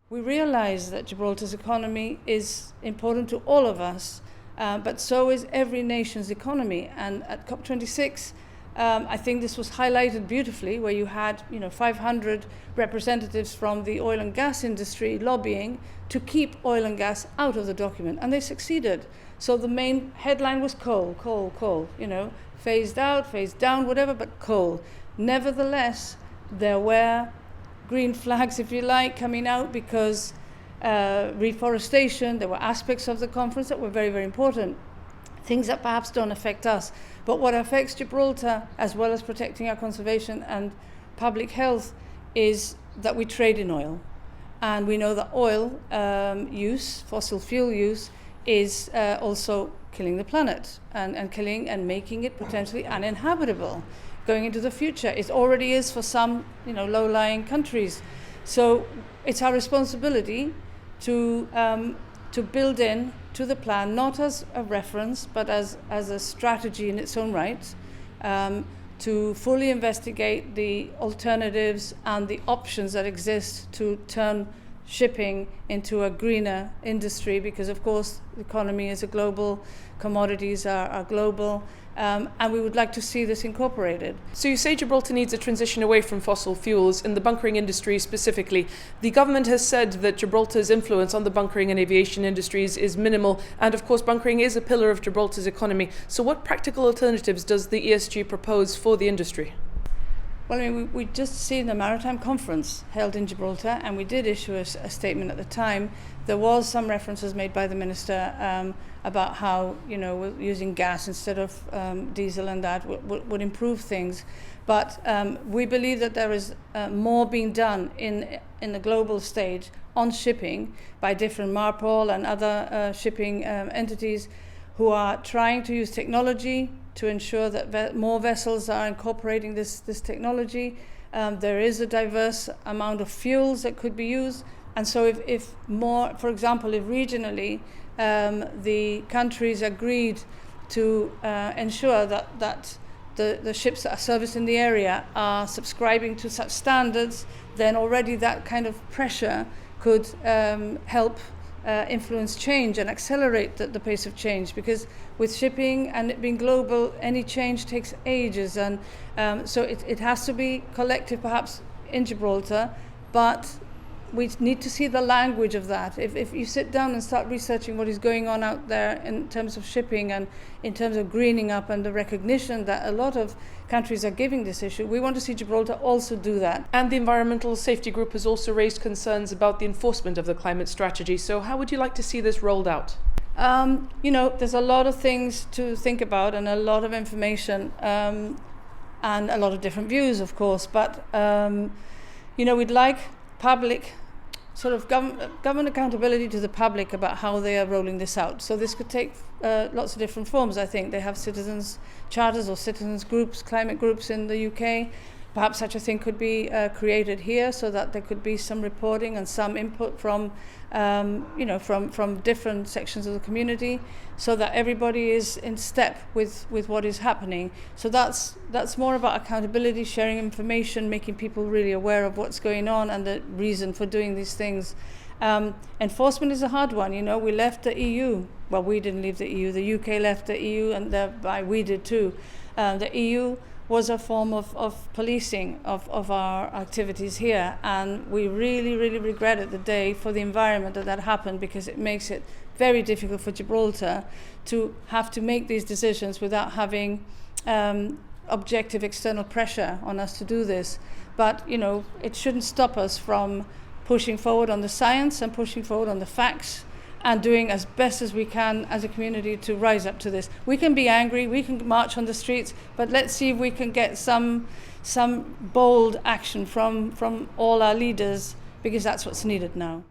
We realize that Gibraltar's economy is important to all of us, but so is every nation's economy. And at COP26, I think this was highlighted beautifully, where you had 500 representatives from the oil and gas industry lobbying to keep oil and gas out of the document, and they succeeded. So the main headline was coal, coal, coal, phased out, phased down, whatever, but coal. Nevertheless, there were green flags, if you like, coming out because reforestation, there were aspects of the conference that were very, very important. Things that perhaps don't affect us. But what affects Gibraltar, as well as protecting our conservation and public health, is that we trade in oil. And we know that oil use, fossil fuel use, is also killing the planet and killing and making it potentially uninhabitable. Going into the future, it already is for some, low-lying countries. So it's our responsibility to build in to the plan, not as a reference, but as a strategy in its own right, to fully investigate the alternatives and the options that exist to turn shipping into a greener industry, because of course the economy is a global, commodities are global, and we would like to see this incorporated. So you say Gibraltar needs a transition away from fossil fuels, in the bunkering industry specifically. The government has said that Gibraltar's influence on the bunkering and aviation industries is minimal, and of course bunkering is a pillar of Gibraltar's economy. So what practical alternatives does the ESG propose for the industry? Well, we just seen the maritime conference held in Gibraltar, and we did issue a statement at the time. There was some references made by the minister about how using gas instead of diesel and that would improve things. But we believe that there is more being done in the global stage on shipping by different MARPOL and other shipping entities who are trying to use technology to ensure that more vessels are incorporating this technology. There is a diverse amount of fuels that could be used. And so if more, for example, if regionally the countries agreed to ensure that the ships that are serviced in the area are subscribing to such standards, then already that kind of pressure could help influence change and accelerate the pace of change, because with shipping and it being global, any change takes ages, and so it has to be collective perhaps in Gibraltar, but we need to see the language of that. If you sit down and start researching what is going on out there in terms of shipping and in terms of greening up and the recognition that a lot of countries are giving this issue, we want to see Gibraltar also do that. And the Environmental Safety Group has also raised concerns about the enforcement of the climate strategy. So how would you like to see this rolled out? There's a lot of things to think about and a lot of information and a lot of different views, of course. But, we'd like public sort of government accountability to the public about how they are rolling this out. So this could take lots of different forms, I think. They have citizens charters or citizens groups, climate groups in the UK. Perhaps such a thing could be created here, so that there could be some reporting and some input from different sections of the community, so that everybody is in step with what is happening. So that's more about accountability, sharing information, making people really aware of what's going on and the reason for doing these things. Enforcement is a hard one. We left the EU. Well, we didn't leave the EU. The UK left the EU, and thereby we did too. The EU was a form of policing of our activities here, and we really, really regretted the day for the environment that happened, because it makes it very difficult for Gibraltar to have to make these decisions without having objective external pressure on us to do this. But it shouldn't stop us from pushing forward on the science and pushing forward on the facts and doing as best as we can as a community to rise up to this. We can be angry, we can march on the streets, but let's see if we can get some bold action from all our leaders, because that's what's needed now.